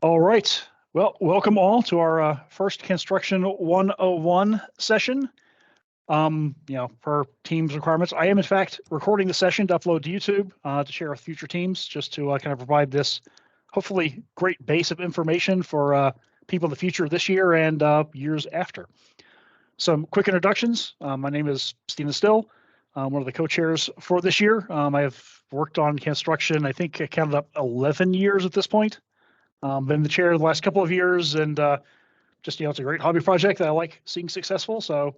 All right. Well, welcome all to our first Construction 101 session. Per team's requirements, I am in fact recording the session to upload to YouTube to share with future teams, just to kind of provide this hopefully great base of information for people in the future this year and years after. Some quick introductions. My name is Stephen Still. I'm one of the co-chairs for this year. I have worked on Canstruction, I think I counted up 11 years at this point. Been the chair the last couple of years, and it's a great hobby project that I like seeing successful. So,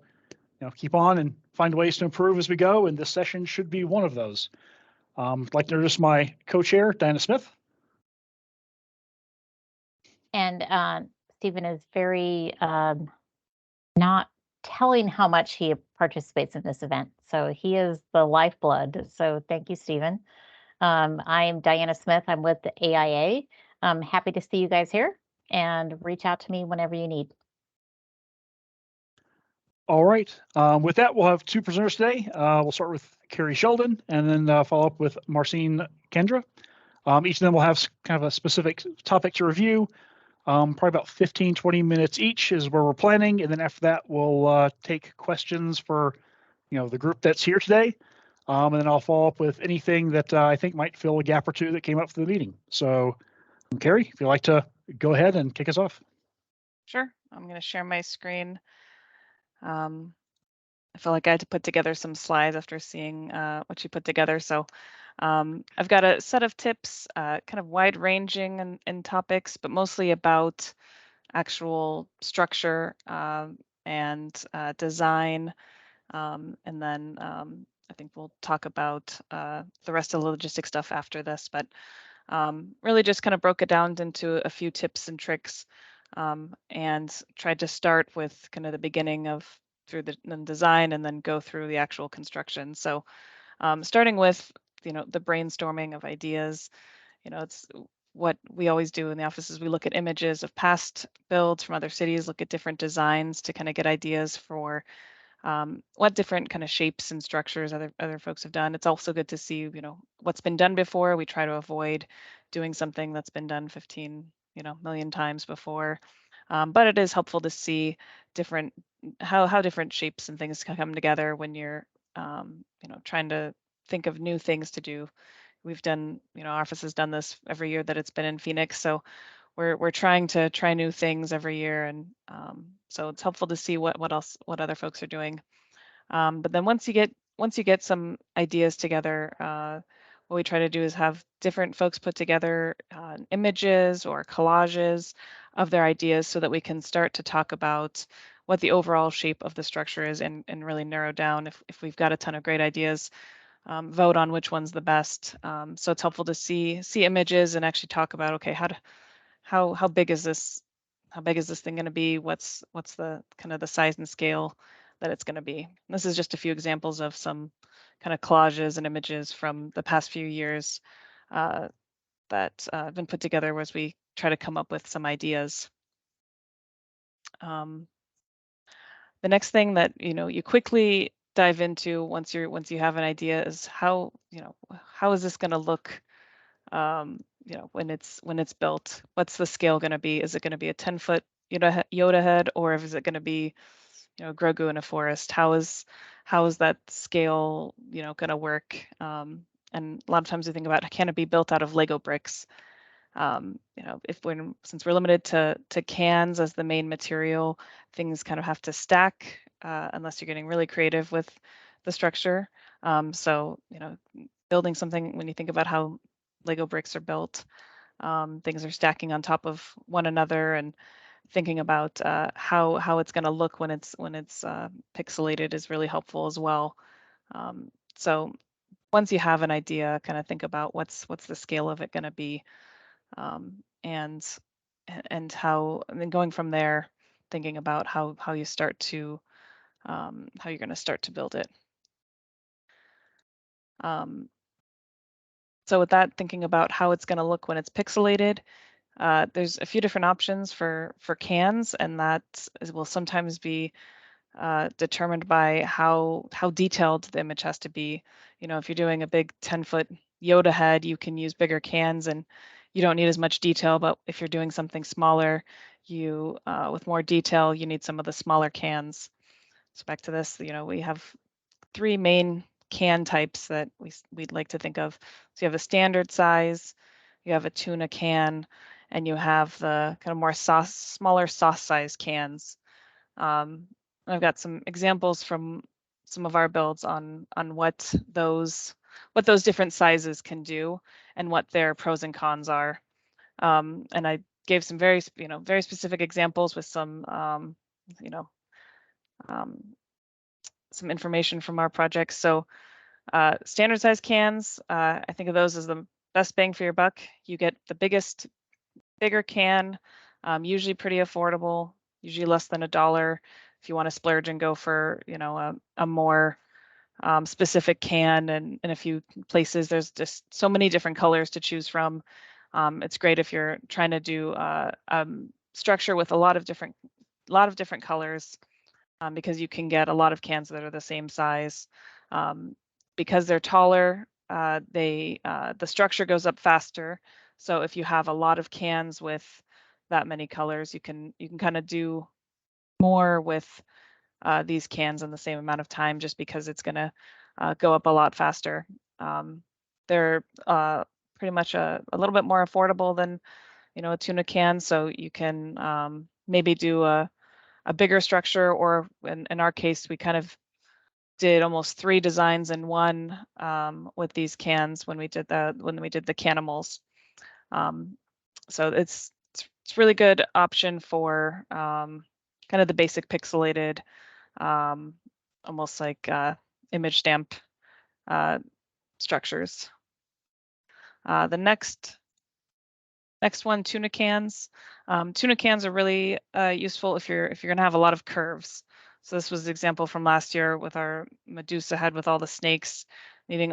keep on and find ways to improve as we go. And this session should be one of those. I'd like to introduce my co-chair, Diana Smith. And Stephen is very not telling how much he participates in this event. So he is the lifeblood. So thank you, Stephen. I'm Diana Smith. I'm with the AIA. I'm happy to see you guys here, and reach out to me whenever you need. All right. With that, we'll have two presenters today. We'll start with Carrie Sheldon and then follow up with Marcine Kendra. Each of them will have kind of a specific topic to review. Probably about 15, 20 minutes each is where we're planning. And then after that, we'll take questions for, the group that's here today. And then I'll follow up with anything that I think might fill a gap or two that came up for the meeting. So, Carrie, if you'd like to go ahead and kick us off. Sure. I'm going to share my screen. I feel like I had to put together some slides after seeing what you put together. So I've got a set of tips, kind of wide ranging in topics, but mostly about actual structure and design. And then I think we'll talk about the rest of the logistic stuff after this, but really just kind of broke it down into a few tips and tricks and tried to start with kind of the beginning of through the design and then go through the actual construction. So starting with, the brainstorming of ideas, it's what we always do in the office is we look at images of past builds from other cities, look at different designs to kind of get ideas for what different kind of shapes and structures other folks have done. It's also good to see, what's been done before. We try to avoid doing something that's been done 15, million times before. But it is helpful to see different how different shapes and things can come together when you're trying to think of new things to do. We've done, our office has done this every year that it's been in Phoenix, so we're trying to try new things every year, and so it's helpful to see what other folks are doing. But then once you get some ideas together, what we try to do is have different folks put together images or collages of their ideas so that we can start to talk about what the overall shape of the structure is and really narrow down if we've got a ton of great ideas, vote on which one's the best. So it's helpful to see images and actually talk about, okay, how big is this? How big is this thing going to be? What's the kind of the size and scale that it's going to be? And this is just a few examples of some kind of collages and images from the past few years that have been put together as we try to come up with some ideas. The next thing that you quickly dive into once you have an idea is how is this going to look when it's built? What's the scale going to be? Is it going to be a 10-foot Yoda head, or is it going to be Grogu in a forest? How is that scale going to work? And a lot of times we think about, can it be built out of Lego bricks? Since we're limited to cans as the main material, things kind of have to stack unless you're getting really creative with the structure. So building something, when you think about how Lego bricks are built, things are stacking on top of one another, and thinking about how it's going to look when it's pixelated is really helpful as well. So once you have an idea, kind of think about what's the scale of it going to be, and then going from there, thinking about how you start to how you're going to start to build it. So with that, thinking about how it's going to look when it's pixelated, there's a few different options for cans, and that will sometimes be determined by how detailed the image has to be. If you're doing a big 10-foot Yoda head, you can use bigger cans, and you don't need as much detail, but if you're doing something smaller, you with more detail, you need some of the smaller cans. So back to this, we have 3 main can types that we'd like to think of. So you have a standard size, you have a tuna can, and you have the kind of more smaller sauce size cans. I've got some examples from some of our builds on what those different sizes can do and what their pros and cons are. And I gave some very specific examples with some some information from our projects. So standard size cans, I think of those as the best bang for your buck. You get the bigger can, usually pretty affordable, usually less than $1. If you want to splurge and go for, a more specific can, and in a few places, there's just so many different colors to choose from. It's great if you're trying to do structure with a lot of different colors, because you can get a lot of cans that are the same size. Because they're taller, the structure goes up faster. So if you have a lot of cans with that many colors, you can kind of do more with these cans in the same amount of time, just because it's going to go up a lot faster. They're pretty much a little bit more affordable than a tuna can, so you can maybe do a bigger structure, or in our case, we kind of did almost 3 designs in one with these cans when we did the Canimals. So it's really good option for kind of the basic pixelated, almost like image stamp structures. The next one, tuna cans. Tuna cans are really useful if you're going to have a lot of curves. So this was the example from last year with our Medusa head with all the snakes, needing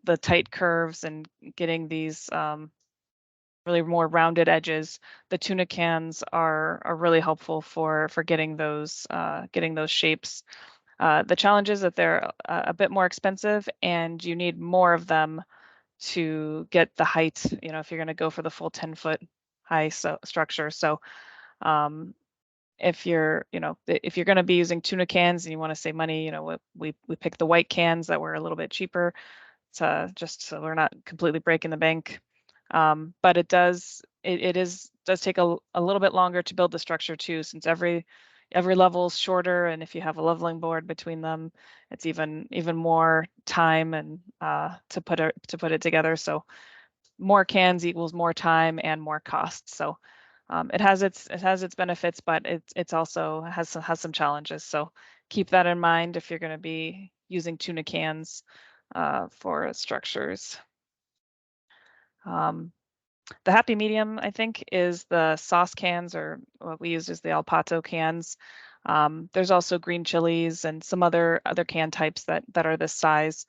the tight curves and getting these really more rounded edges. The tuna cans are really helpful for getting those shapes. The challenge is that they're a bit more expensive, and you need more of them to get the height, if you're going to go for the full 10-foot high structure. So if you're going to be using tuna cans and you want to save money, we picked the white cans that were a little bit cheaper, to just so we're not completely breaking the bank. But it does take a little bit longer to build the structure too, since every level is shorter, and if you have a leveling board between them, it's even more time and to put it together. So more cans equals more time and more cost. So it has its benefits, but it's also has some challenges. So keep that in mind if you're going to be using tuna cans for structures. The happy medium, I think, is the sauce cans, or what we use is the El Pato cans. There's also green chilies and some other can types that are this size.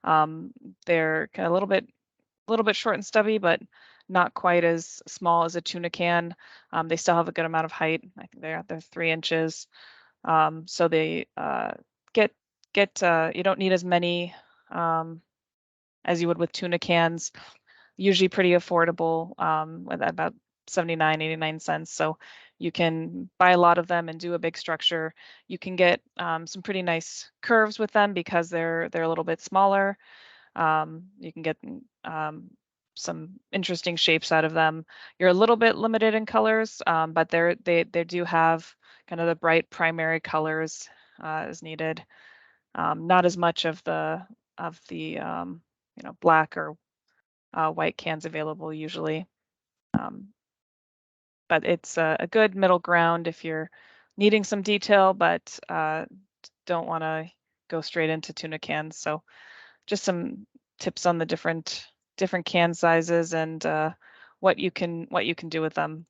They're kind of a little bit short and stubby, but not quite as small as a tuna can. They still have a good amount of height. I think they're 3 inches. So they get you don't need as many as you would with tuna cans. Usually pretty affordable, with about 79, 89 cents. So you can buy a lot of them and do a big structure. You can get some pretty nice curves with them because they're a little bit smaller. You can get some interesting shapes out of them. You're a little bit limited in colors, but they do have kind of the bright primary colors as needed. Not as much of the black or white cans available usually. But it's a good middle ground if you're needing some detail, but don't want to go straight into tuna cans. So just some tips on the different can sizes and what you can do with them.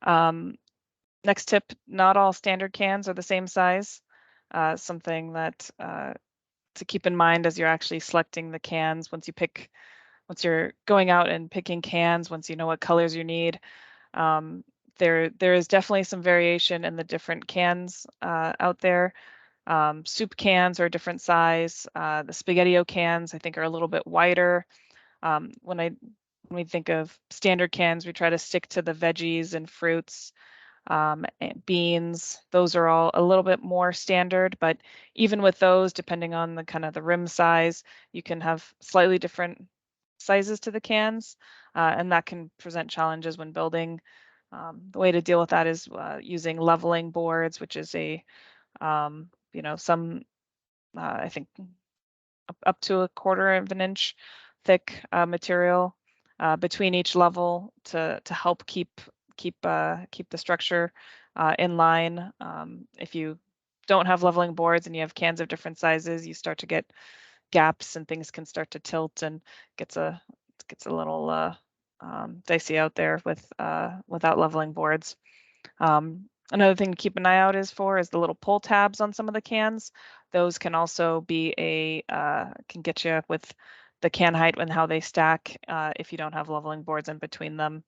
Next tip: not all standard cans are the same size. Something that to keep in mind as you're actually selecting the cans. Once you're going out and picking cans, once you know what colors you need, there is definitely some variation in the different cans out there. Soup cans are a different size. The SpaghettiO cans, I think, are a little bit wider. When I when we think of standard cans, we try to stick to the veggies and fruits, and beans. Those are all a little bit more standard, but even with those, depending on the kind of the rim size, you can have slightly different sizes to the cans, and that can present challenges when building. The way to deal with that is using leveling boards, which is a, you know, some, I think up to 1/4 of an inch thick material between each level to help keep the structure in line. If you don't have leveling boards and you have cans of different sizes, you start to get gaps and things can start to tilt and gets a little dicey out there with without leveling boards. Another thing to keep an eye out is the little pull tabs on some of the cans. Those can also be can get you with the can height and how they stack if you don't have leveling boards in between them.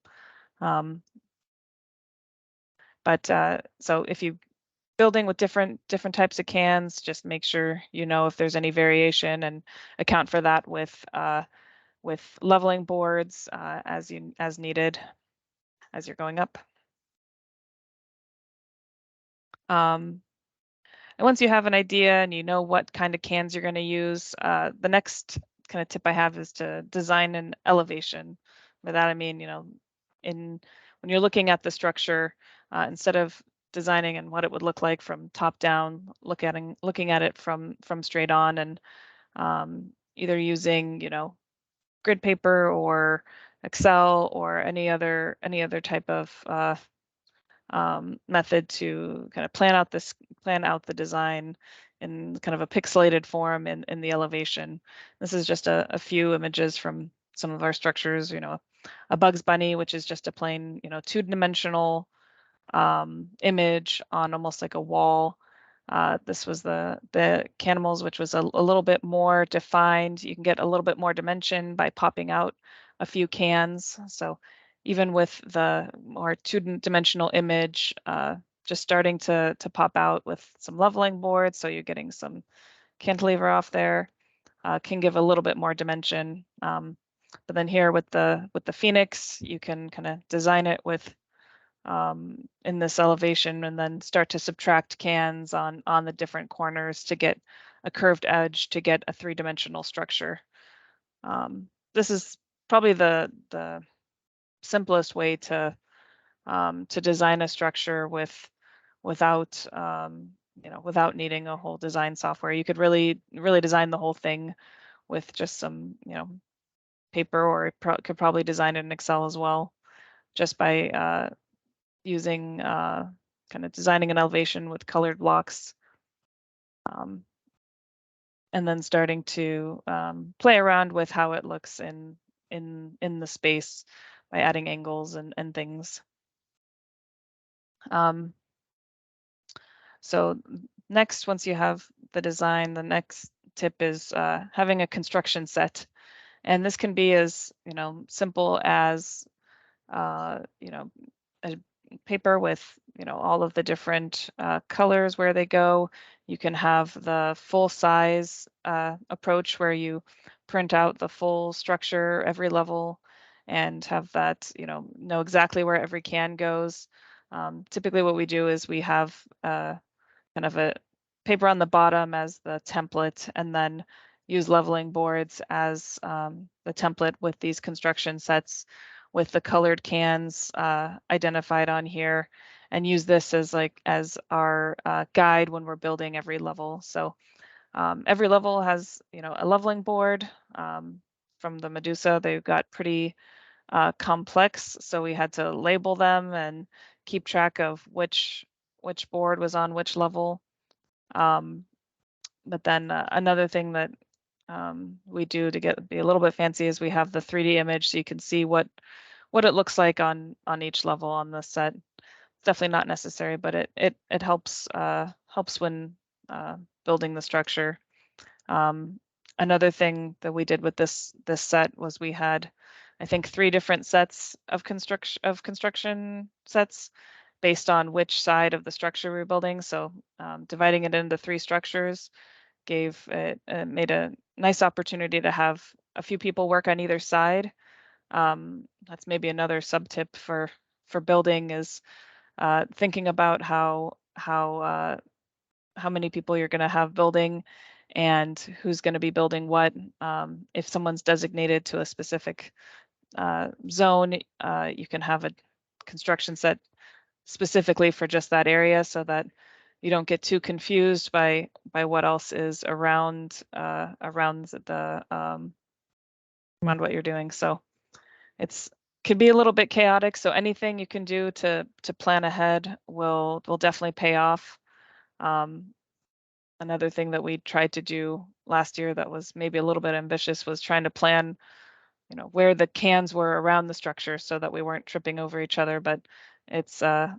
So if you building with different types of cans, just make sure you know if there's any variation and account for that with leveling boards as needed as you're going up. And once you have an idea and you know what kind of cans you're going to use, the next kind of tip I have is to design an elevation. By that I mean, you know, when you're looking at the structure, instead of designing and what it would look like from top down, looking at it from straight on, and either using, you know, grid paper or Excel or any other type of method to kind of plan out the design in kind of a pixelated form in the elevation. This is just a few images from some of our structures, you know, a Bugs Bunny, which is just a plain, you know, 2-dimensional image on almost like a wall. This was the Canimals, which was a little bit more defined. You can get a little bit more dimension by popping out a few cans. So even with the more 2-dimensional image, just starting to pop out with some leveling boards, so you're getting some cantilever off there, can give a little bit more dimension. But then here with the Phoenix, you can kind of design it with in this elevation and then start to subtract cans on the different corners to get a curved edge to get a 3-dimensional structure. This is probably the simplest way to design a structure without you know, without needing a whole design software. You could really design the whole thing with just some, you know, paper, or could probably design it in Excel as well, just by using kind of designing an elevation with colored blocks, and then starting to play around with how it looks in the space by adding angles and things. So next, once you have the design, the next tip is having a construction set, and this can be as, you know, simple as you know, a paper with, you know, all of the different colors where they go. You can have the full size approach where you print out the full structure, every level, and have that, you know exactly where every can goes. Typically what we do is we have kind of a paper on the bottom as the template, and then use leveling boards as the template with these construction sets with the colored cans identified on here, and use this as our guide when we're building every level. So every level has, you know, a leveling board. From the Medusa, they've got pretty complex, so we had to label them and keep track of which board was on which level. But then another thing that we do to be a little bit fancy is we have the 3D image, so you can see what it looks like on each level on the set. It's definitely not necessary, but it helps when building the structure. Another thing that we did with this set was we had, I think, 3 different sets of construction sets based on which side of the structure we were building. So dividing it into 3 structures made a nice opportunity to have a few people work on either side. That's maybe another sub tip for building is thinking about how many people you're going to have building and who's going to be building what. If someone's designated to a specific zone, you can have a construction set specifically for just that area so that you don't get too confused by what else is around around what you're doing. So it's can be a little bit chaotic. So anything you can do to plan ahead will definitely pay off. Another thing that we tried to do last year that was maybe a little bit ambitious was trying to plan, where the cans were around the structure so that we weren't tripping over each other. But it's I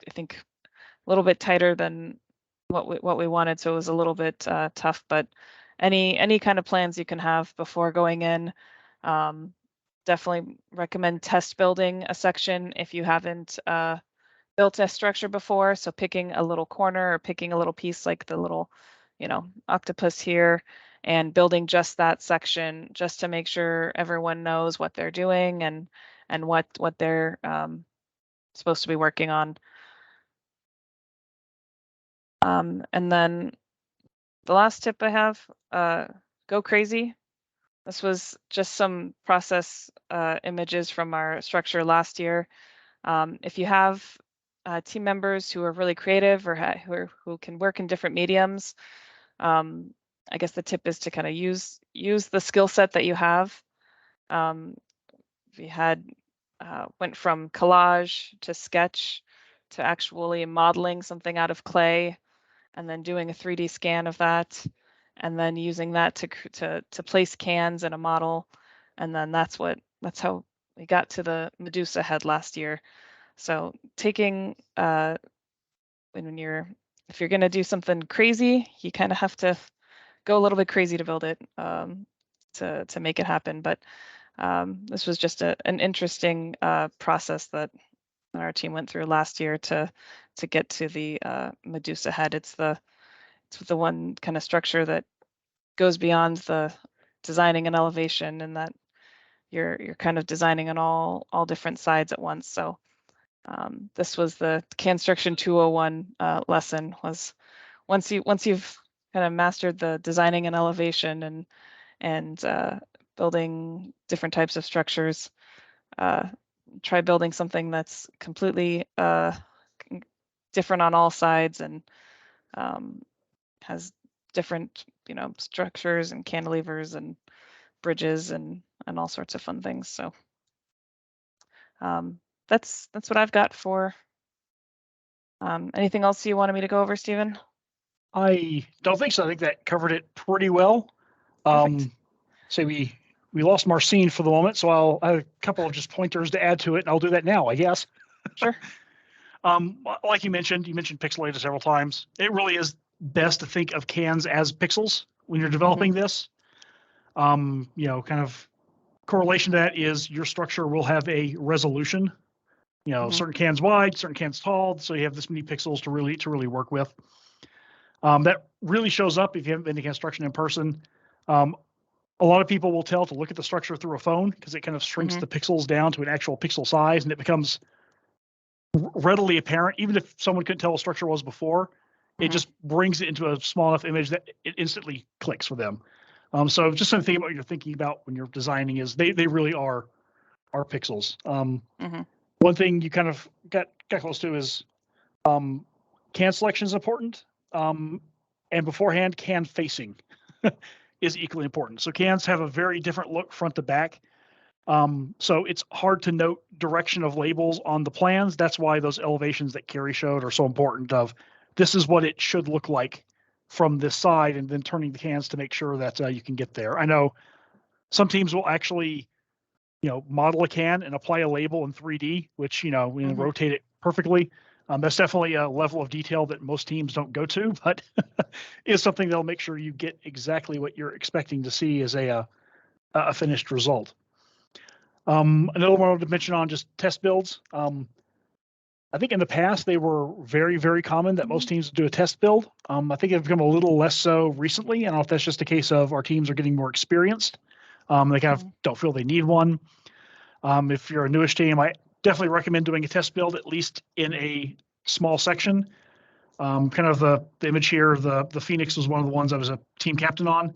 think a little bit tighter than what we wanted, so it was a little bit tough. But any kind of plans you can have before going in. Definitely recommend test building a section if you haven't built a structure before. So picking a little corner or picking a little piece like the little, octopus here and building just that section just to make sure everyone knows what they're doing and what they're supposed to be working on. And then the last tip I have, go crazy. This was just some process images from our structure last year. If you have team members who are really creative or who can work in different mediums, I guess the tip is to kind of use the skill set that you have. We had went from collage to sketch to actually modeling something out of clay and then doing a 3D scan of that and then using that to place cans in a model. And then that's how we got to the Medusa head last year. So taking if you're going to do something crazy, you kind of have to go a little bit crazy to build it to make it happen. But this was just an interesting process that our team went through last year to get to the Medusa head. It's the one kind of structure that goes beyond the designing an elevation, and that you're kind of designing on all different sides at once. So this was the Canstruction 201 lesson. Was once you've kind of mastered the designing an elevation and building different types of structures, try building something that's completely different on all sides and has different structures and cantilevers and bridges and all sorts of fun things. So that's what I've got for. Anything else you wanted me to go over, Stephen? I don't think so. I think that covered it pretty well. So we lost Marcine for the moment, so I have a couple of just pointers to add to it, and I'll do that now, I guess. Sure. Like you mentioned pixelated several times. It really is best to think of cans as pixels when you're developing this. Kind of correlation to that is your structure will have a resolution. Certain cans wide, certain cans tall, so you have this many pixels to really work with. That really shows up if you haven't been to construction in person. A lot of people will tell to look at the structure through a phone because it kind of shrinks the pixels down to an actual pixel size, and it becomes readily apparent. Even if someone couldn't tell what structure was before, it just brings it into a small enough image that it instantly clicks for them. So just something about what you're thinking about when you're designing is they really are pixels. One thing you kind of got close to is can selection is important, and beforehand can facing is equally important. So cans have a very different look front to back. So it's hard to note direction of labels on the plans. That's why those elevations that Carrie showed are so important of this is what it should look like from this side, and then turning the cans to make sure that you can get there. I know some teams will actually, model a can and apply a label in 3D, which, rotate it perfectly. That's definitely a level of detail that most teams don't go to, but is something that'll make sure you get exactly what you're expecting to see as a finished result. Another one I wanted to mention on just test builds. I think in the past they were very, very common that most teams do a test build. I think it's become a little less so recently. I don't know if that's just a case of our teams are getting more experienced They kind of don't feel they need one. If you're a newish team, I definitely recommend doing a test build, at least in a small section. Kind of the image here, the Phoenix was one of the ones I was a team captain on.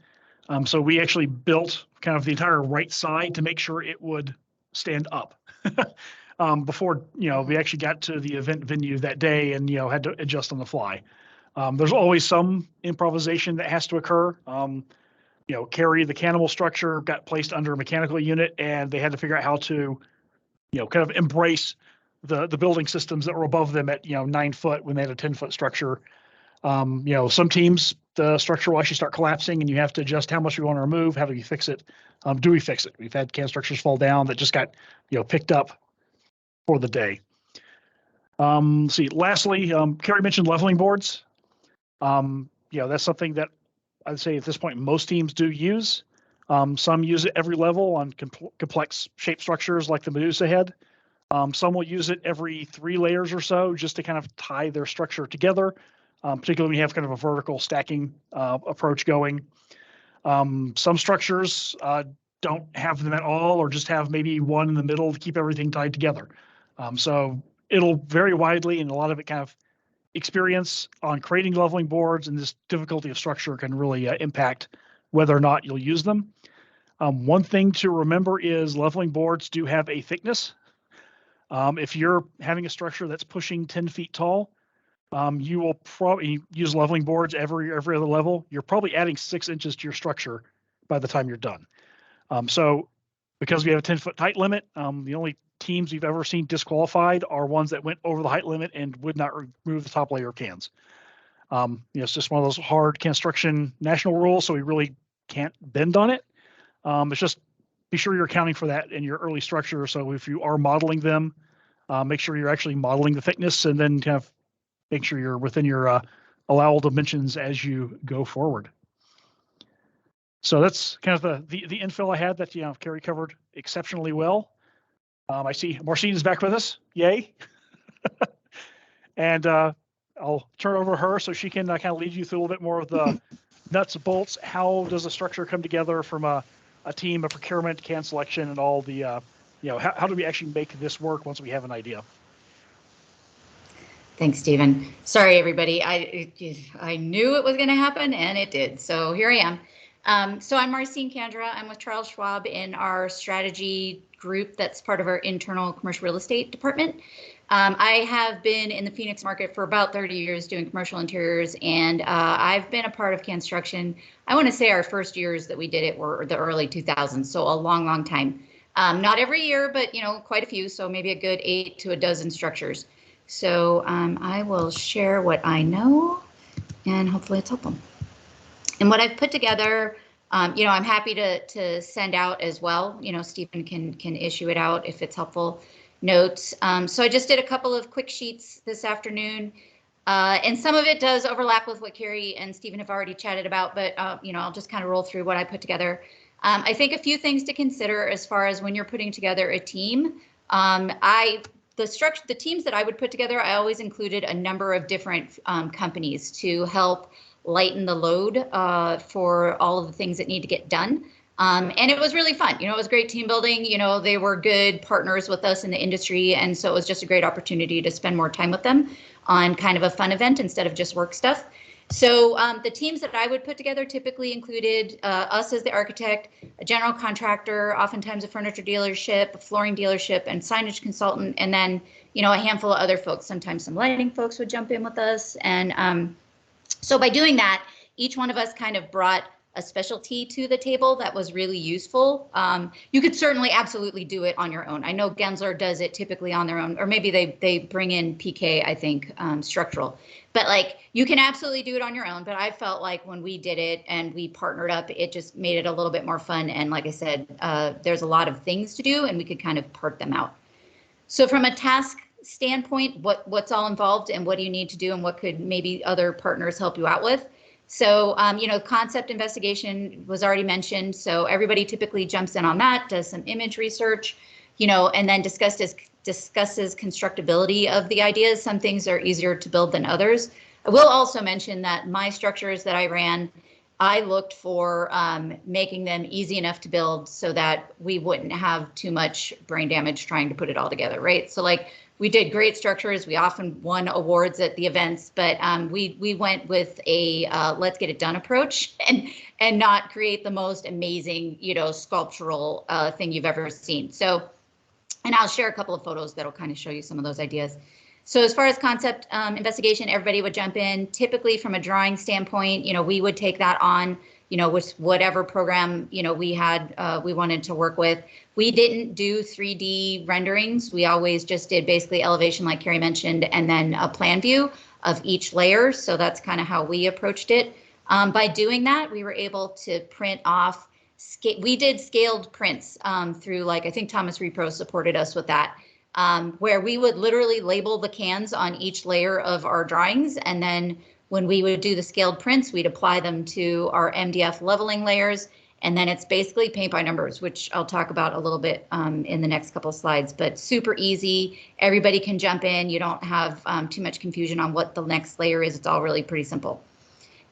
So we actually built kind of the entire right side to make sure it would stand up before, we actually got to the event venue that day and, had to adjust on the fly. There's always some improvisation that has to occur. Carrie, the cannibal structure, got placed under a mechanical unit, and they had to figure out how to, kind of embrace the building systems that were above them at 9 foot when they had a 10-foot structure. Some teams, the structure will actually start collapsing, and you have to adjust how much we want to remove. How do we fix it? Do we fix it? We've had can structures fall down that just got picked up for the day. See, lastly, Carrie mentioned leveling boards. That's something that I'd say at this point most teams do use. Some use it every level on complex shape structures like the Medusa head. Some will use it every 3 layers or so just to kind of tie their structure together, particularly when you have kind of a vertical stacking approach going. Some structures don't have them at all, or just have maybe one in the middle to keep everything tied together. So it'll vary widely, and a lot of it kind of experience on creating leveling boards and this difficulty of structure can really impact whether or not you'll use them. One thing to remember is leveling boards do have a thickness. If you're having a structure that's pushing 10 feet tall, you will probably use leveling boards every other level. You're probably adding 6 inches to your structure by the time you're done. So because we have a 10-foot height limit, the only teams we've ever seen disqualified are ones that went over the height limit and would not remove the top layer of cans. It's just one of those hard construction national rules, so we really can't bend on it. It's just be sure you're accounting for that in your early structure. So if you are modeling them, make sure you're actually modeling the thickness, and then kind of make sure you're within your allowable dimensions as you go forward. So that's kind of the infill I had that Carrie covered exceptionally well. I see Marcine is back with us. Yay. And I'll turn over to her so she can kind of lead you through a little bit more of the nuts and bolts. How does a structure come together from a team, a procurement, can selection, and all the, how do we actually make this work once we have an idea? Thanks, Stephen. Sorry, everybody. I knew it was going to happen, and it did. So here I am. So I'm Marcine Kandra. I'm with Charles Schwab in our strategy group that's part of our internal commercial real estate department. I have been in the Phoenix market for about 30 years doing commercial interiors, and I've been a part of Canstruction. I want to say our first years that we did it were the early 2000s, so a long, long time. Not every year, but quite a few, so maybe a good 8 to a dozen structures. So I will share what I know, and hopefully it's helpful. And what I've put together, I'm happy to send out as well. Stephen can issue it out if it's helpful. Notes. So I just did a couple of quick sheets this afternoon, and some of it does overlap with what Carrie and Stephen have already chatted about, but I'll just kind of roll through what I put together. I think a few things to consider as far as when you're putting together a team. The teams that I would put together, I always included a number of different companies to help lighten the load for all of the things that need to get done. And it was really fun. It was great team building. They were good partners with us in the industry. And so it was just a great opportunity to spend more time with them on kind of a fun event instead of just work stuff. So the teams that I would put together typically included us as the architect, a general contractor, oftentimes a furniture dealership, a flooring dealership, and signage consultant, and then, a handful of other folks. Sometimes some lighting folks would jump in with us. And so by doing that, each one of us kind of brought a specialty to the table that was really useful. You could certainly absolutely do it on your own. I know Gensler does it typically on their own, or maybe they bring in PK, I think, structural. But you can absolutely do it on your own. But I felt like when we did it and we partnered up, it just made it a little bit more fun. And like I said, there's a lot of things to do, and we could kind of part them out. So from a task standpoint, what's all involved and what do you need to do, and what could maybe other partners help you out with? So, concept investigation was already mentioned. So everybody typically jumps in on that, does some image research, and then discusses constructability of the ideas. Some things are easier to build than others. I will also mention that my structures that I ran, I looked for making them easy enough to build so that we wouldn't have too much brain damage trying to put it all together, right? So like we did great structures. We often won awards at the events, but we went with a let's get it done approach and not create the most amazing, you know, sculptural thing you've ever seen. So, and I'll share a couple of photos that'll kind of show you some of those ideas. So as far as concept investigation, everybody would jump in. Typically from a drawing standpoint, you know, we would take that on, you know, with whatever program, you know, we had, we wanted to work with. We didn't do 3D renderings. We always just did basically elevation, like Carrie mentioned, and then a plan view of each layer. So that's kind of how we approached it. By doing that, we were able to print off, we did scaled prints through, like, I think Thomas Repro supported us with that. Where we would literally label the cans on each layer of our drawings. And then when we would do the scaled prints, we'd apply them to our MDF leveling layers. And then it's basically paint by numbers, which I'll talk about a little bit in the next couple of slides, but super easy. Everybody can jump in. You don't have too much confusion on what the next layer is. It's all really pretty simple.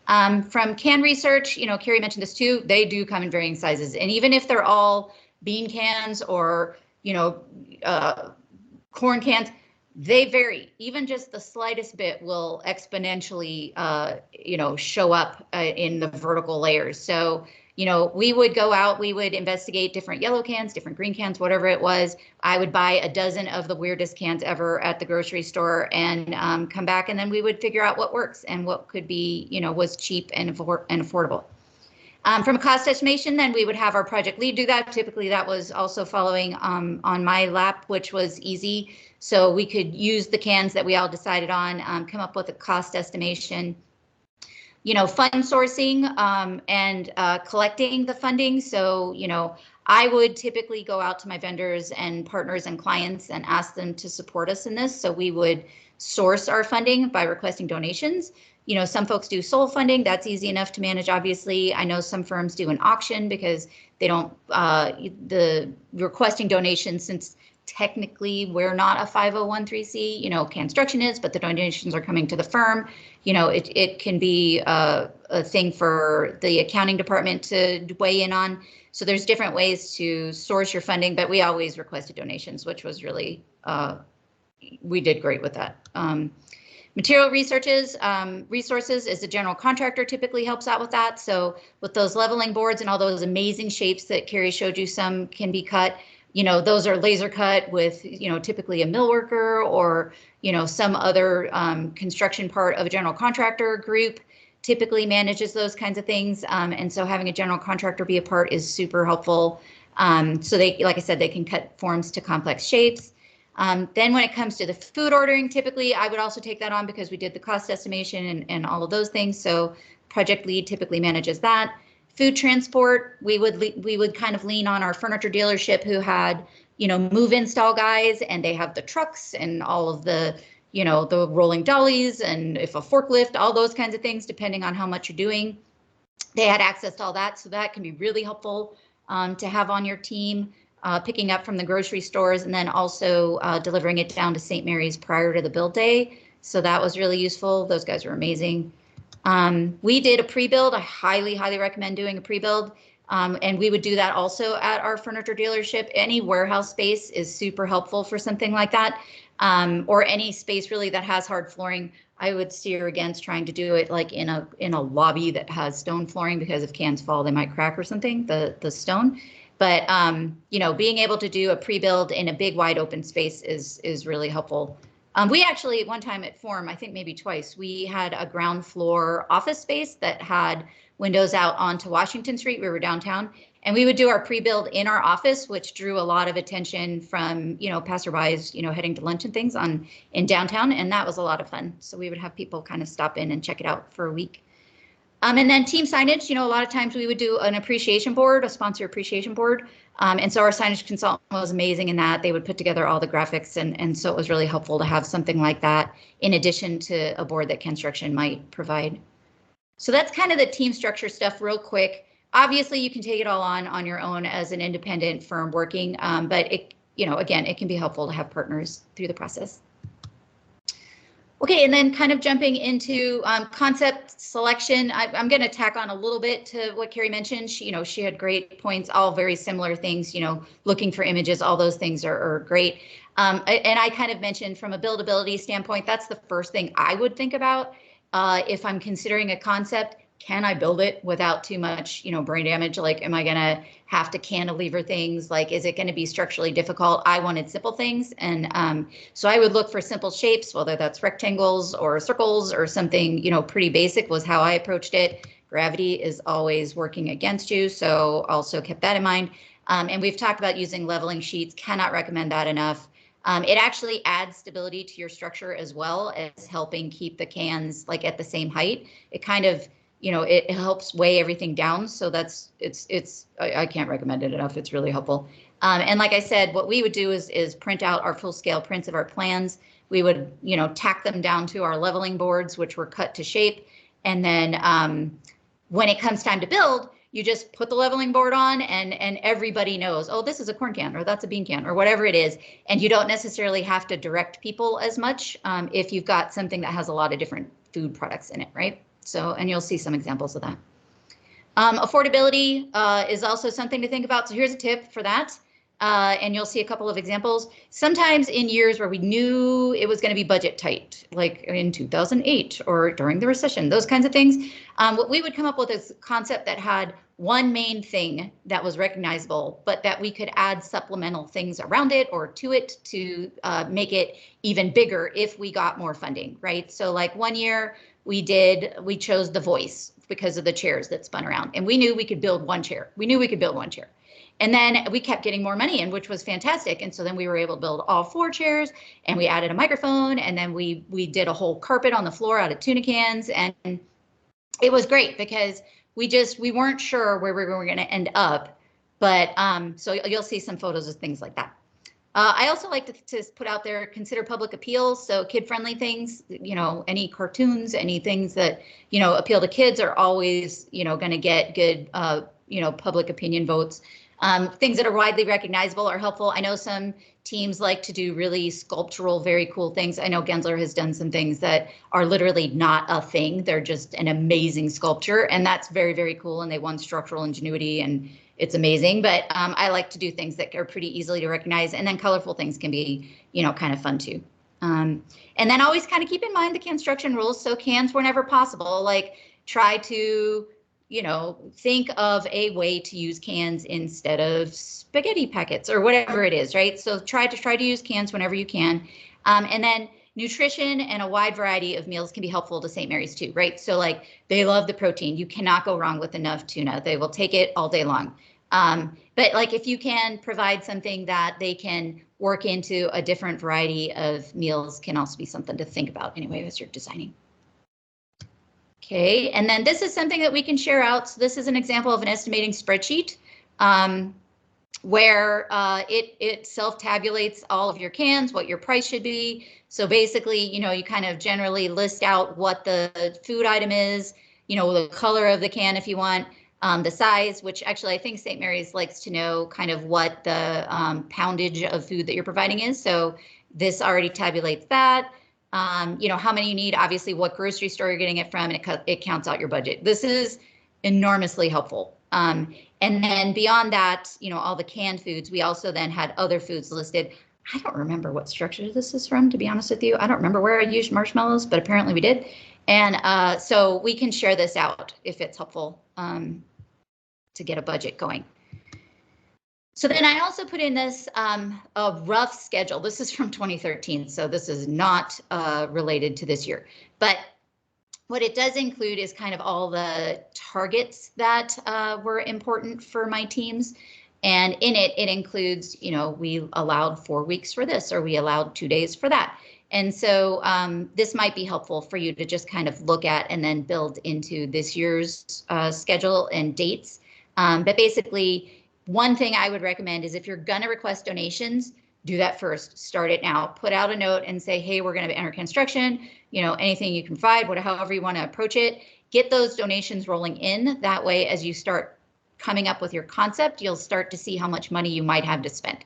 From can research, you know, Carrie mentioned this too, they do come in varying sizes. And even if they're all bean cans or, you know, corn cans, they vary. Even just the slightest bit will exponentially, you know, show up in the vertical layers. So, you know, we would go out, we would investigate different yellow cans, different green cans, whatever it was. I would buy a dozen of the weirdest cans ever at the grocery store and come back, and then we would figure out what works and what could be, you know, was cheap and affordable. From a cost estimation, then we would have our project lead do that. Typically that was also following on my lap, which was easy. So we could use the cans that we all decided on, come up with a cost estimation. You know, fund sourcing and collecting the funding. So, you know, I would typically go out to my vendors and partners and clients and ask them to support us in this. So we would source our funding by requesting donations. You know, some folks do sole funding. That's easy enough to manage, obviously. I know some firms do an auction because they don't, the requesting donations, since technically we're not a 501(c), you know, Canstruction is, but the donations are coming to the firm. You know, it can be a thing for the accounting department to weigh in on. So there's different ways to source your funding, but we always requested donations, which was really, we did great with that. Material resources is the general contractor typically helps out with that. So with those leveling boards and all those amazing shapes that Carrie showed you, some can be cut, you know, those are laser cut with, you know, typically a mill worker or, you know, some other construction part of a general contractor group typically manages those kinds of things. And so having a general contractor be a part is super helpful. So they, like I said, they can cut forms to complex shapes. Then when it comes to the food ordering, typically I would also take that on because we did the cost estimation and all of those things. So project lead typically manages that. Food transport, we would kind of lean on our furniture dealership who had, you know, move install guys, and they have the trucks and all of the, you know, the rolling dollies, and if a forklift, all those kinds of things, depending on how much you're doing. They had access to all that. So that can be really helpful to have on your team. Picking up from the grocery stores and then also delivering it down to St. Mary's prior to the build day. So that was really useful. Those guys were amazing. We did a pre-build. I highly, highly recommend doing a pre-build. And we would do that also at our furniture dealership. Any warehouse space is super helpful for something like that. Or any space really that has hard flooring. I would steer against trying to do it like in a lobby that has stone flooring, because if cans fall, they might crack or something, the stone. But, you know, being able to do a pre-build in a big wide open space is really helpful. We actually, one time at Forum, I think maybe twice, we had a ground floor office space that had windows out onto Washington Street. We were downtown, and we would do our pre-build in our office, which drew a lot of attention from, you know, passerbys, you know, heading to lunch and things in downtown. And that was a lot of fun. So we would have people kind of stop in and check it out for a week. And then team signage, you know, a lot of times we would do an appreciation board, a sponsor appreciation board. And so our signage consultant was amazing in that. They would put together all the graphics. And so it was really helpful to have something like that in addition to a board that Canstruction might provide. So that's kind of the team structure stuff real quick. Obviously, you can take it all on your own as an independent firm working. But, it, you know, again, it can be helpful to have partners through the process. Okay, and then kind of jumping into concept selection, I'm going to tack on a little bit to what Carrie mentioned. She had great points, all very similar things. Looking for images, all those things are great. And I kind of mentioned from a buildability standpoint, that's the first thing I would think about if I'm considering a concept. Can I build it without too much, brain damage? Like, am I going to have to cantilever things? Like, is it going to be structurally difficult? I wanted simple things. And so I would look for simple shapes, whether that's rectangles or circles or something, pretty basic was how I approached it. Gravity is always working against you. So also kept that in mind. And we've talked about using leveling sheets. Cannot recommend that enough. It actually adds stability to your structure as well as helping keep the cans like at the same height. It kind of, it helps weigh everything down. So I can't recommend it enough. It's really helpful. And like I said, what we would do is print out our full scale prints of our plans. We would, tack them down to our leveling boards, which were cut to shape. And then when it comes time to build, you just put the leveling board on and everybody knows, oh, this is a corn can or that's a bean can or whatever it is. And you don't necessarily have to direct people as much if you've got something that has a lot of different food products in it, right? So, and you'll see some examples of that. Affordability is also something to think about. So here's a tip for that. And you'll see a couple of examples. Sometimes in years where we knew it was going to be budget tight, like in 2008 or during the recession, those kinds of things, what we would come up with is a concept that had one main thing that was recognizable, but that we could add supplemental things around it or to it to make it even bigger if we got more funding, right? So like one year we chose the voice because of the chairs that spun around, and we knew we could build one chair. And then we kept getting more money in, which was fantastic. And so then we were able to build all 4 chairs, and we added a microphone, and then we did a whole carpet on the floor out of tuna cans. And it was great because we weren't sure where we were going to end up. But so you'll see some photos of things like that. I also like to put out there, consider public appeals. So kid-friendly things, any cartoons, any things that, appeal to kids are always, going to get good, public opinion votes. Things that are widely recognizable are helpful. I know some teams like to do really sculptural, very cool things. I know Gensler has done some things that are literally not a thing. They're just an amazing sculpture, and that's very, very cool. And they won structural ingenuity, and it's amazing. But I like to do things that are pretty easily to recognize, and then colorful things can be, kind of fun too. And then always kind of keep in mind the Canstruction rules. So cans whenever possible, like try to think of a way to use cans instead of spaghetti packets or whatever it is, right? So try to use cans whenever you can. And then nutrition and a wide variety of meals can be helpful to St. Mary's too, right? So like they love the protein. You cannot go wrong with enough tuna. They will take it all day long. But like if you can provide something that they can work into a different variety of meals can also be something to think about anyway as you're designing. Okay, and then this is something that we can share out. So this is an example of an estimating spreadsheet where it self-tabulates all of your cans, what your price should be. So basically, you kind of generally list out what the food item is, the color of the can if you want, the size, which actually I think St. Mary's likes to know kind of what the poundage of food that you're providing is. So this already tabulates that. How many you need, obviously what grocery store you're getting it from, and it counts out your budget. This is enormously helpful. And then beyond that, all the canned foods, we also then had other foods listed. I don't remember what structure this is from, to be honest with you. I don't remember where I used marshmallows, but apparently we did. And so we can share this out if it's helpful to get a budget going. So then I also put in this a rough schedule. This is from 2013, so this is not related to this year. But what it does include is kind of all the targets that were important for my teams. And in it, it includes, we allowed 4 weeks for this, or we allowed 2 days for that. And so this might be helpful for you to just kind of look at and then build into this year's schedule and dates. But basically, one thing I would recommend is if you're going to request donations, do that first. Start it now. Put out a note and say, hey, we're going to enter construction, anything you can provide, however you want to approach it. Get those donations rolling in. That way, as you start coming up with your concept, you'll start to see how much money you might have to spend.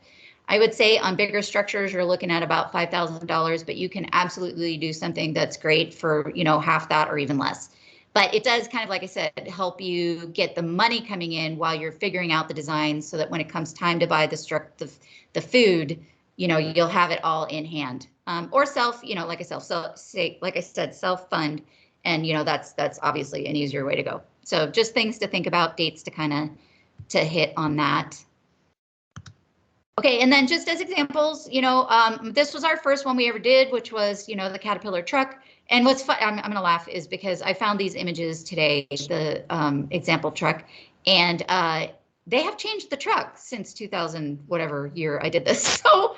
I would say on bigger structures, you're looking at about $5,000, but you can absolutely do something that's great for, half that or even less. But it does kind of, like I said, help you get the money coming in while you're figuring out the design, so that when it comes time to buy the food, you'll have it all in hand. Or like I said, self-fund, and that's obviously an easier way to go. So just things to think about, dates to hit on that. Okay, and then just as examples, this was our first one we ever did, which was, the Caterpillar truck. And what's fun, I'm gonna laugh, is because I found these images today, the example truck, and they have changed the truck since 2000, whatever year I did this. So,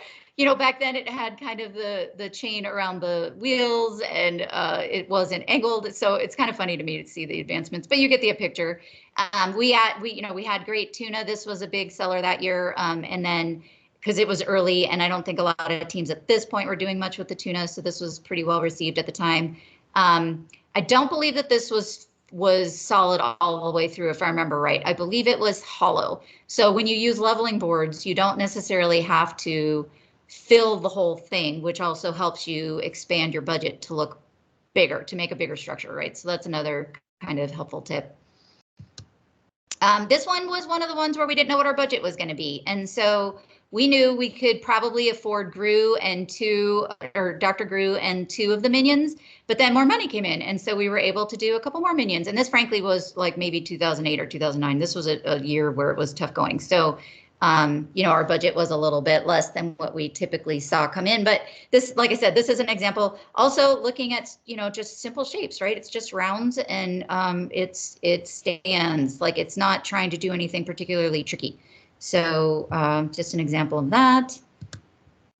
back then it had kind of the chain around the wheels, and it wasn't angled. So it's kind of funny to me to see the advancements, but you get the picture. We had great tuna. This was a big seller that year. And then, because it was early, and I don't think a lot of teams at this point were doing much with the tuna, so this was pretty well received at the time. I don't believe that this was solid all the way through, if I remember right. I believe it was hollow. So when you use leveling boards, you don't necessarily have to fill the whole thing, which also helps you expand your budget to look bigger, to make a bigger structure, right? So that's another kind of helpful tip. This one was one of the ones where we didn't know what our budget was going to be. And so we knew we could probably afford Gru and Dr. Gru and 2 of the minions, but then more money came in. And so we were able to do a couple more minions. And this frankly was like maybe 2008 or 2009. This was a year where it was tough going. So, our budget was a little bit less than what we typically saw come in. But this, like I said, this is an example. Also looking at, just simple shapes, right? It's just rounds, and it stands. Like, it's not trying to do anything particularly tricky. So just an example of that.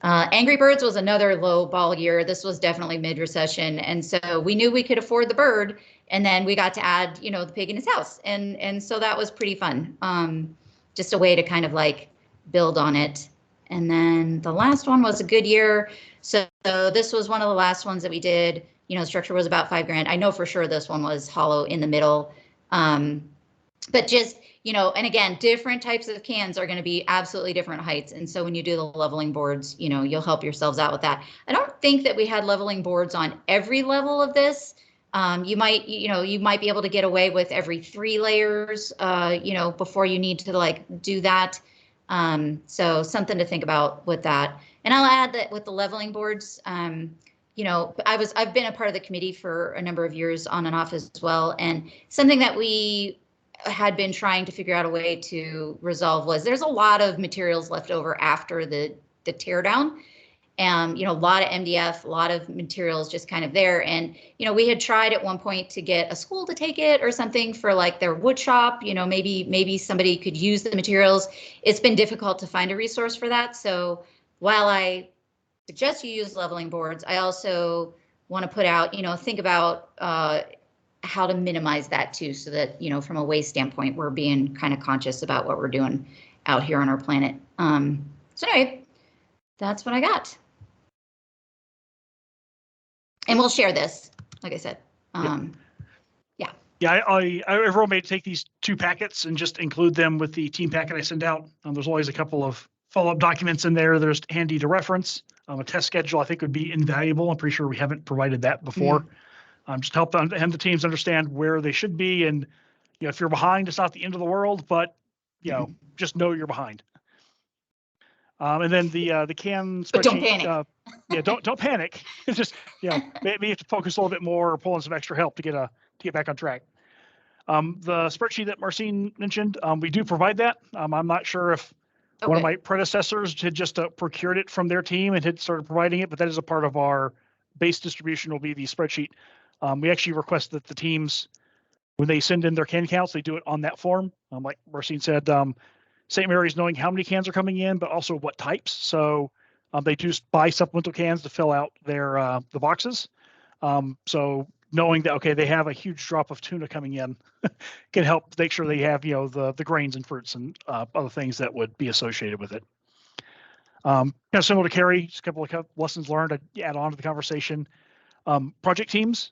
Angry Birds was another low ball year. This was definitely mid-recession. And so we knew we could afford the bird, and then we got to add, the pig in his house. And so that was pretty fun. Just a way to kind of like build on it. And then the last one was a good year. So this was one of the last ones that we did. Structure was about $5,000. I know for sure this one was hollow in the middle. But just, and again, different types of cans are going to be absolutely different heights. And so when you do the leveling boards, you'll help yourselves out with that. I don't think that we had leveling boards on every level of this. You might be able to get away with every 3 layers, before you need to like do that. So something to think about with that. And I'll add that with the leveling boards, I've been a part of the committee for a number of years on and off as well. And something that we had been trying to figure out a way to resolve was there's a lot of materials left over after the teardown. A lot of MDF, a lot of materials just kind of there. And, we had tried at one point to get a school to take it or something for like their wood shop, maybe somebody could use the materials. It's been difficult to find a resource for that. So while I suggest you use leveling boards, I also want to put out, think about how to minimize that too, so that, from a waste standpoint, we're being kind of conscious about what we're doing out here on our planet. So anyway, that's what I got. And we'll share this, like I said. Yeah, I everyone may take these 2 packets and just include them with the team packet I send out. There's always a couple of follow-up documents in there. There's handy to reference. A test schedule I think would be invaluable. I'm pretty sure we haven't provided that before. Just help them and the teams understand where they should be. And if you're behind, it's not the end of the world, but just know you're behind. And then the can spreadsheet. But don't panic. Don't panic. It's just maybe you have to focus a little bit more or pull in some extra help to get back on track. The spreadsheet that Marcine mentioned, we do provide that. I'm not sure if one of my predecessors had just procured it from their team and had started providing it, but that is a part of our base distribution. Will be the spreadsheet. We actually request that the teams, when they send in their can counts, they do it on that form. Like Marcine said, St. Mary's knowing how many cans are coming in, but also what types. So they do buy supplemental cans to fill out their the boxes. So knowing that, okay, they have a huge drop of tuna coming in can help make sure they have, the grains and fruits and other things that would be associated with it. Kind of similar to Carrie, just a couple of lessons learned to add on to the conversation. Project teams,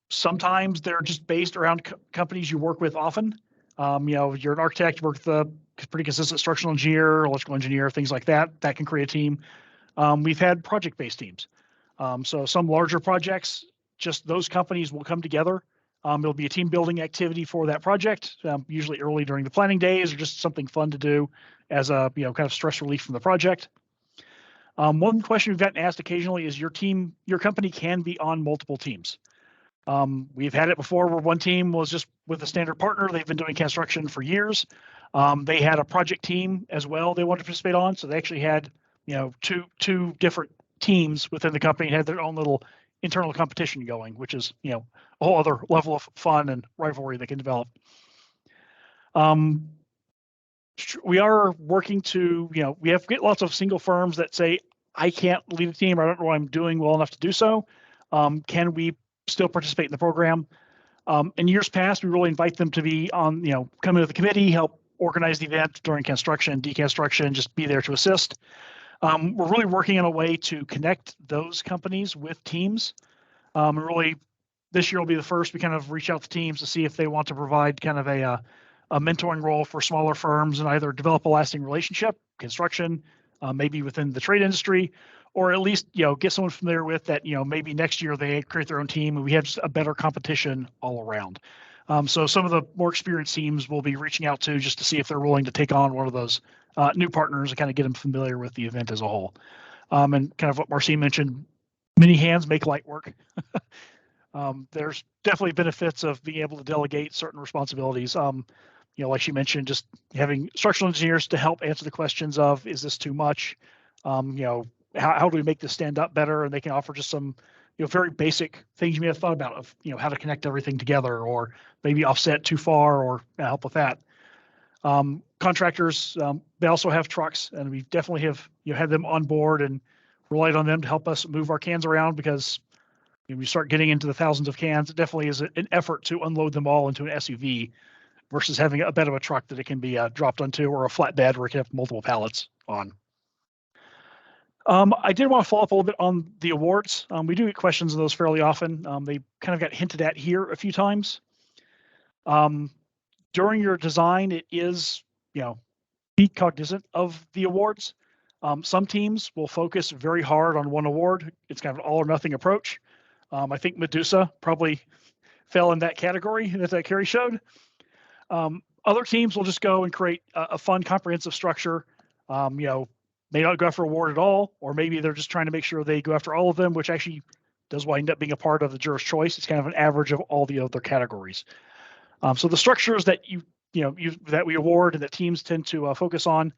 sometimes they're just based around companies you work with often. You're an architect, you work with pretty consistent structural engineer, electrical engineer, things like that. That can create a team. We've had project-based teams. So some larger projects, just those companies will come together. It'll be a team building activity for that project, usually early during the planning days, or just something fun to do as a kind of stress relief from the project. One question we've gotten asked occasionally is your company can be on multiple teams. We've had it before where one team was just with a standard partner. They've been doing construction for years. They had a project team as well they wanted to participate on. So they actually had, two different teams within the company and had their own little internal competition going, which is, a whole other level of fun and rivalry they can develop. We are working to, we get lots of single firms that say, I can't lead a team. I don't know what I'm doing well enough to do so. Can we still participate in the program? In years past, we really invite them to be on, come into the committee, help organize the event during construction, deconstruction, just be there to assist. We're really working on a way to connect those companies with teams. Really, this year will be the first we kind of reach out to teams to see if they want to provide kind of a mentoring role for smaller firms and either develop a lasting relationship, construction, maybe within the trade industry, or at least, get someone familiar with that, maybe next year they create their own team and we have just a better competition all around. So some of the more experienced teams will be reaching out to just to see if they're willing to take on one of those new partners and kind of get them familiar with the event as a whole. And kind of what Marcine mentioned, many hands make light work. There's definitely benefits of being able to delegate certain responsibilities. Like she mentioned, just having structural engineers to help answer the questions of, is this too much? How do we make this stand up better? And they can offer just some, very basic things you may have thought about of, how to connect everything together or maybe offset too far or help with that. Contractors, they also have trucks, and we definitely have had them on board and relied on them to help us move our cans around because we start getting into the thousands of cans. It definitely is an effort to unload them all into an SUV versus having a bed of a truck that it can be dropped onto or a flatbed where it can have multiple pallets on. I did want to follow up a little bit on the awards. We do get questions on those fairly often. They kind of got hinted at here a few times. During your design, it is, be cognizant of the awards. Some teams will focus very hard on one award. It's kind of an all or nothing approach. I think Medusa probably fell in that category that Carrie showed. Other teams will just go and create a fun, comprehensive structure. May not go after award at all, or maybe they're just trying to make sure they go after all of them, which actually does wind up being a part of the juror's choice. It's kind of an average of all the other categories. So the structures that that we award and that teams tend to focus on,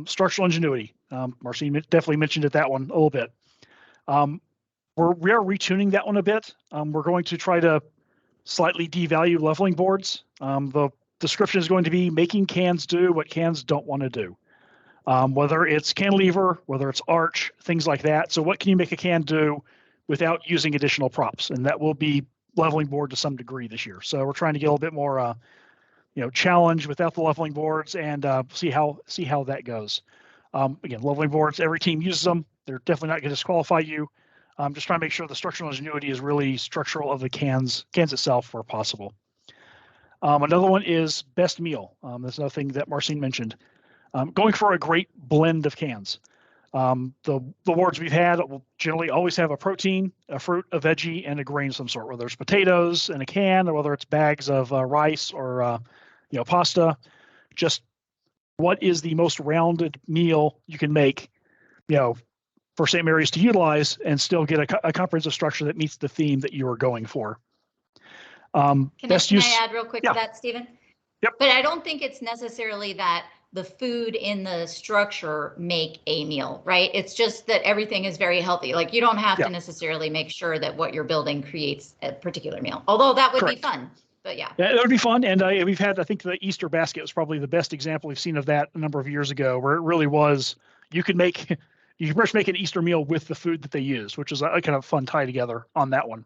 structural ingenuity. Marcine definitely mentioned it, that one a little bit. We are retuning that one a bit. We're going to try to slightly devalue leveling boards. The description is going to be making cans do what cans don't want to do. Whether it's cantilever, whether it's arch, things like that. So what can you make a can do without using additional props? And that will be leveling board to some degree this year. So we're trying to get a little bit more, challenge without the leveling boards and see how that goes. Again, leveling boards, every team uses them. They're definitely not going to disqualify you. Just trying to make sure the structural ingenuity is really structural of the cans itself where possible. Another one is best meal. That's another thing that Marcine mentioned. Going for a great blend of cans. The awards we've had will generally always have a protein, a fruit, a veggie, and a grain of some sort, whether it's potatoes in a can or whether it's bags of rice or pasta. Just what is the most rounded meal you can make, for St. Mary's to utilize and still get a comprehensive structure that meets the theme that you are going for. Can I add real quick to that, Stephen? Yep. But I don't think it's necessarily that the food in the structure make a meal, right? It's just that everything is very healthy. Like you don't have to necessarily make sure that what you're building creates a particular meal, although that would be fun. But yeah, it would be fun. And we've had, I think the Easter basket was probably the best example we've seen of that a number of years ago, where it really was, you could pretty much make an Easter meal with the food that they use, which is a kind of fun tie together on that one.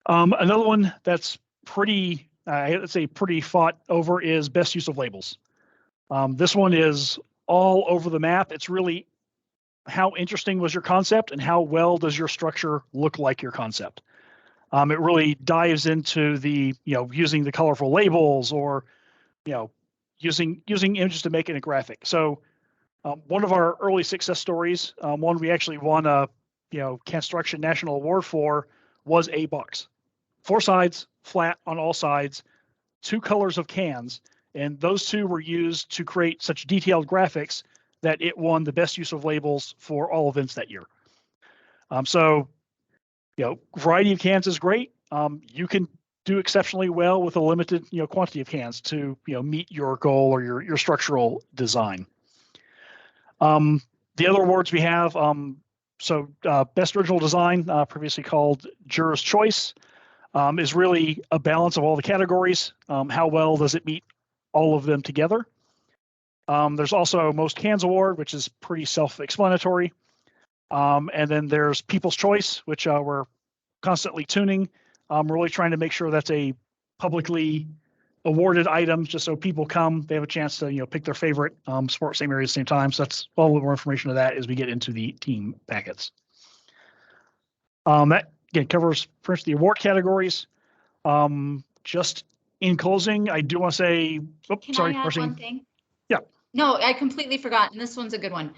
Another one that's pretty, let's say pretty fought over is best use of labels. This one is all over the map. It's really how interesting was your concept and how well does your structure look like your concept. It really dives into the, using the colorful labels or, using images to make it a graphic. So one of our early success stories, one we actually won a Canstruction National Award for, was a box. 4 sides, flat on all sides, 2 colors of cans, and those 2 were used to create such detailed graphics that it won the best use of labels for all events that year. So, variety of cans is great. You can do exceptionally well with a limited, quantity of cans to, meet your goal or your structural design. The other awards we have, Best Original Design, previously called Juror's Choice, is really a balance of all the categories. How well does it meet all of them together? There's also Most Cans Award, which is pretty self-explanatory. And then there's People's Choice, which we're constantly tuning. We're really trying to make sure that's a publicly awarded item, just so people come, they have a chance to pick their favorite sport St. Mary's at the same time. So that's all the more information of that as we get into the team packets. That again covers first the award categories. Just in closing, I do want to say, Can I add one thing? Yeah. No, I completely forgot, and this one's a good one.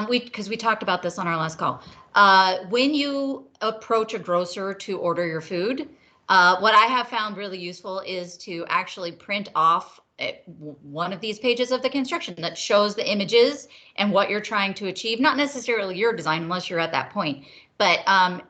Because we talked about this on our last call. When you approach a grocer to order your food, what I have found really useful is to actually print off one of these pages of the Canstruction that shows the images and what you're trying to achieve, not necessarily your design unless you're at that point, but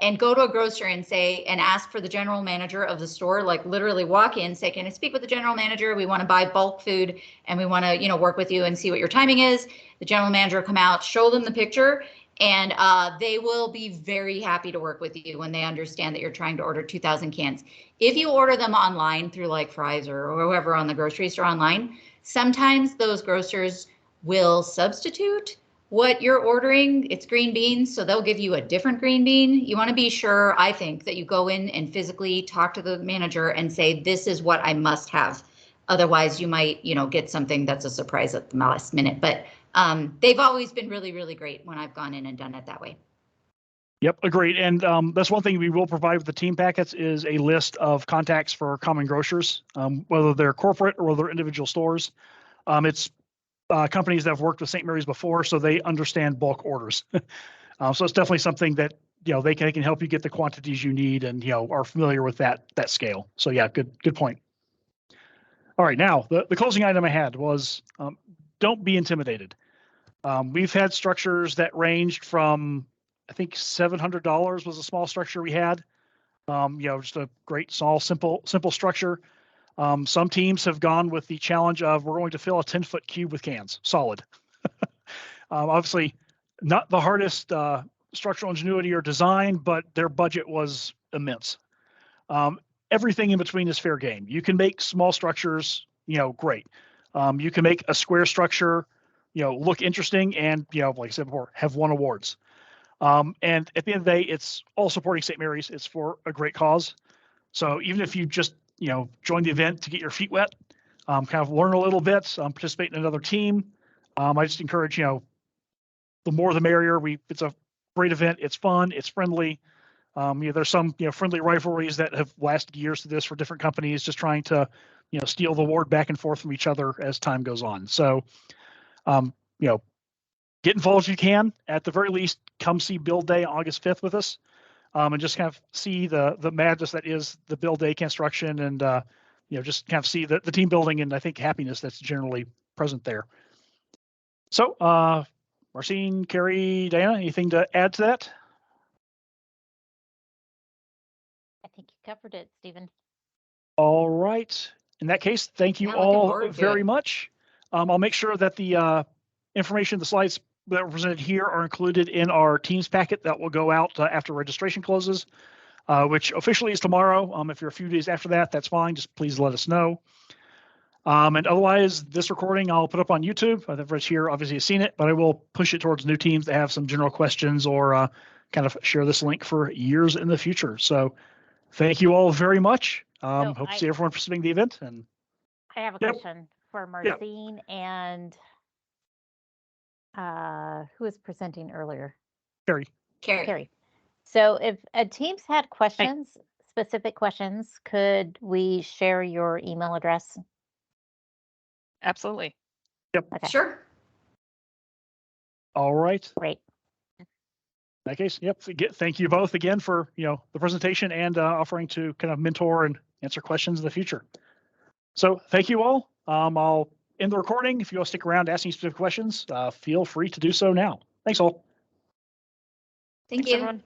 and go to a grocer and say, and ask for the general manager of the store, like literally walk in, say, can I speak with the general manager? We want to buy bulk food and we want to, work with you and see what your timing is. The general manager will come out, show them the picture, and they will be very happy to work with you when they understand that you're trying to order 2,000 cans. If you order them online through like Fry's or whoever on the grocery store online, sometimes those grocers will substitute what you're ordering. It's green beans, so they'll give you a different green bean. You want to be sure, I think, that you go in and physically talk to the manager and say, this is what I must have. Otherwise, you might, get something that's a surprise at the last minute. But they've always been really, really great when I've gone in and done it that way. Yep, agreed. And that's one thing we will provide with the team packets is a list of contacts for common grocers, whether they're corporate or whether they're individual stores. It's companies that have worked with St. Mary's before, so they understand bulk orders. So it's definitely something that they can help you get the quantities you need and are familiar with that scale. So yeah, good point. All right, now the closing item I had was don't be intimidated. We've had structures that ranged from, I think $700 was a small structure we had. Just a great, small, simple structure. Some teams have gone with the challenge of we're going to fill a 10-foot cube with cans, solid. Obviously, not the hardest structural ingenuity or design, but their budget was immense. Everything in between is fair game. You can make small structures, great. You can make a square structure, look interesting, and like I said before, have won awards. And at the end of the day, it's all supporting St. Mary's. It's for a great cause. So even if you just join the event to get your feet wet, kind of learn a little bit, participate in another team, I just encourage the more the merrier. It's a great event. It's fun. It's friendly. There's some friendly rivalries that have lasted years to this for different companies, just trying to steal the award back and forth from each other as time goes on. So get involved if you can. At the very least, come see Build Day August 5th with us, and just kind of see the madness that is the Build Day Canstruction, and just kind of see the team building and I think happiness that's generally present there. So, Marcine, Carrie, Diana, anything to add to that? I think you covered it, Stephen. All right. In that case, thank you all very much. I'll make sure that the information, the slides that were presented here are included in our Teams packet that will go out after registration closes, which officially is tomorrow. If you're a few days after that, that's fine. Just please let us know. And otherwise, this recording I'll put up on YouTube. Everyone's here obviously has seen it, but I will push it towards new teams that have some general questions or kind of share this link for years in the future. So thank you all very much. Hope to see everyone participating in the event. And I have a question for Marcine and who was presenting earlier? Carrie. So if teams had questions, specific questions, could we share your email address? Absolutely. Okay, Sure. All right. great. In that case, yep. Thank you both again for the presentation and offering to kind of mentor and answer questions in the future. So thank you all. I'll end the recording. If you all stick around to ask any specific questions, feel free to do so now. Thanks all. Thank Thanks, you. everyone.